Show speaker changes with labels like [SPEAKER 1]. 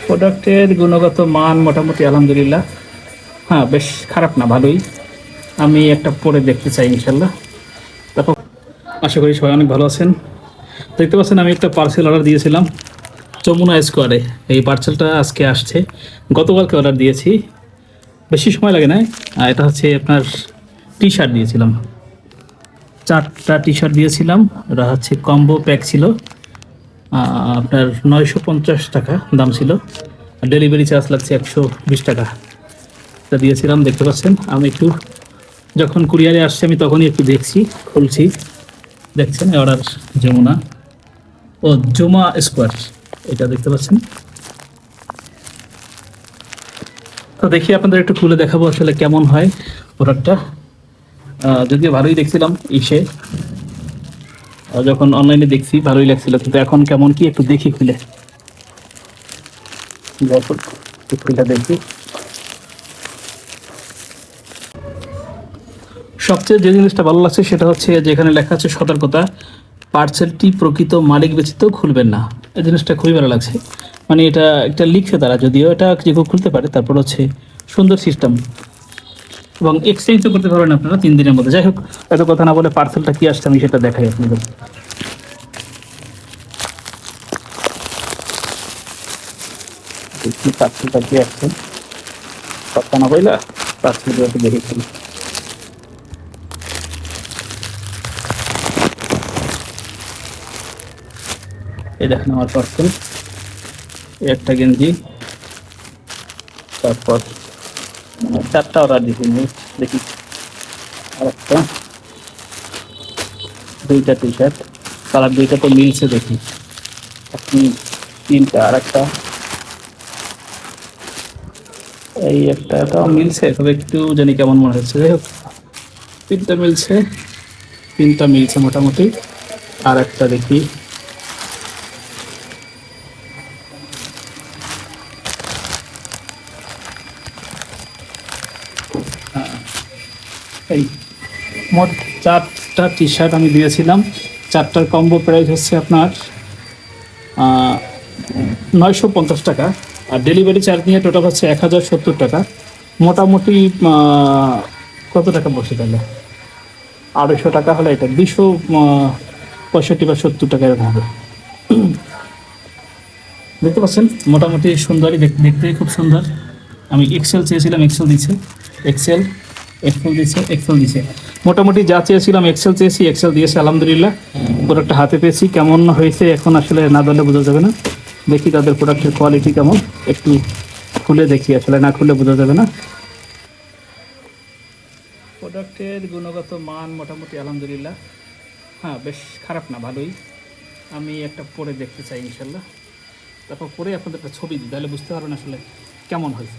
[SPEAKER 1] প্রোডাক্টের গুণগত মান মোটামুটি আলহামদুলিল্লাহ, হ্যাঁ বেশ খারাপ না, ভালোই। আমি একটা পরে দেখতে চাই ইনশাল্লাহ। তারপর আশা করি সবাই অনেক ভালো আছেন। দেখতে পাচ্ছেন আমি একটা পার্সেল অর্ডার দিয়েছিলাম যমুনা স্কোয়ারে। এই পার্সেলটা আজকে আসছে, গতকালকে অর্ডার দিয়েছি, বেশি সময় লাগে না। এটা হচ্ছে আপনার টি শার্ট দিয়েছিলাম, 4টা টি শার্ট দিয়েছিলাম। এটা হচ্ছে কম্বো প্যাক ছিল, আপনার 950 টাকা দাম ছিল। ডেলিভারি চার্জ লাগছে 120 টাকা। এটা দিয়েছিলাম, দেখতে পাচ্ছেন। আমি একটু যখন কুরিয়ারে আসছে আমি তখনই একটু দেখছি, খুলছি, দেখছেন অর্ডার যমুনা ও জমা স্কোয়ার, এটা দেখতে পাচ্ছেন। তো দেখি আপনাদের একটু খুলে দেখাবো আসলে কেমন হয় প্রোডাক্টটা। যদিও ভালোই দেখছিলাম ইসে, যখন অনলাইনে দেখছি ভালোই লাগছিল, কিন্তু এখন কেমন কি একটু দেখি খুলে। খুলে দেখি। সবচেয়ে যে জিনিসটা ভালো লাগছে সেটা হচ্ছে যেখানে লেখা আছে সতর্কতা, পার্সেলটি প্রকৃত মালিক ব্যতীত খুলবেন না। এই জিনিসটা খুবই ভালো লাগছে। মানে এটা একটা লিখছে তারা, যদিও এটা যে কেউ খুলতে পারে। তারপর হচ্ছে সুন্দর সিস্টেম, এবং এক্সচেঞ্জও করতে পারবেন আপনারা 3 দিনের মধ্যে। যাই হোক, এত কথা না বলে পার্সেলটা কি আসছে আমি সেটা দেখাই আপনাদের। দেখি পার্সেলটা কি আসছে, কথা না বললা পার্সেলটা একটু দেখেছি। এই দেখেন আমার পার্সেল, একটা গেঞ্জি, তারপর 4টা অর্ডার দিয়েছি, দেখি আরেকটা, 2টা টি শার্ট, কালার 2টা তো মিলছে দেখি। আপনি 3টা, আরেকটা, এই একটাও মিলছে, তবে একটু জানি কেমন মনে হচ্ছে। যাই হোক, 3টা মিলছে, 3টা মিলছে মোটামুটি। আর একটা দেখি, এই মোট 4টা টি শার্ট আমি দিয়েছিলাম। 4টার কম্বো প্রাইস হচ্ছে আপনার 950 টাকা, আর ডেলিভারি চার্জ নিয়ে টোটাল হচ্ছে 1070 টাকা। মোটামুটি কত টাকা বসে তাহলে, 250 টাকা হলে এটা 265 বা 70 টাকা এরকম হবে। দেখতে পাচ্ছেন মোটামুটি সুন্দরই, দেখতে খুব সুন্দর। আমি এক্সেল চেয়েছিলাম, এক্সেল দিচ্ছে, এক্সেল এক্সেল দিচ্ছে, এক্সেল দিচ্ছে। মোটামুটি যা চেয়েছিলাম এক্সেল চেয়েছি, এক্সেল দিয়েছে আলহামদুলিল্লাহ। প্রোডাক্টটা হাতে পেয়েছি, কেমন হয়েছে এখন আসলে না ধরলে বোঝা যাবে না। দেখি তাদের প্রোডাক্টের কোয়ালিটি কেমন, একটু খুলে দেখি, আসলে না খুলে বোঝা যাবে না। প্রোডাক্টের গুণগত মান মোটামুটি আলহামদুলিল্লাহ, হ্যাঁ বেশ খারাপ না, ভালোই। আমি একটা পরে দেখতে চাই ইনশাল্লাহ। তারপর পরে আপনাদের একটা ছবি দিই, তাহলে বুঝতে পারবেন আসলে কেমন হয়েছে।